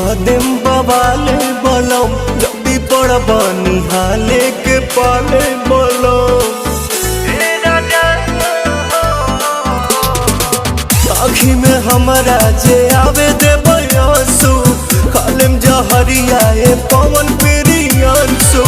कदम बवाले बलम जल्दी पड़बा निहाले के पाले बलम आँखी में हमारा जे आवे दे बयासु खालिम जहरिया पवन प्रियांशु।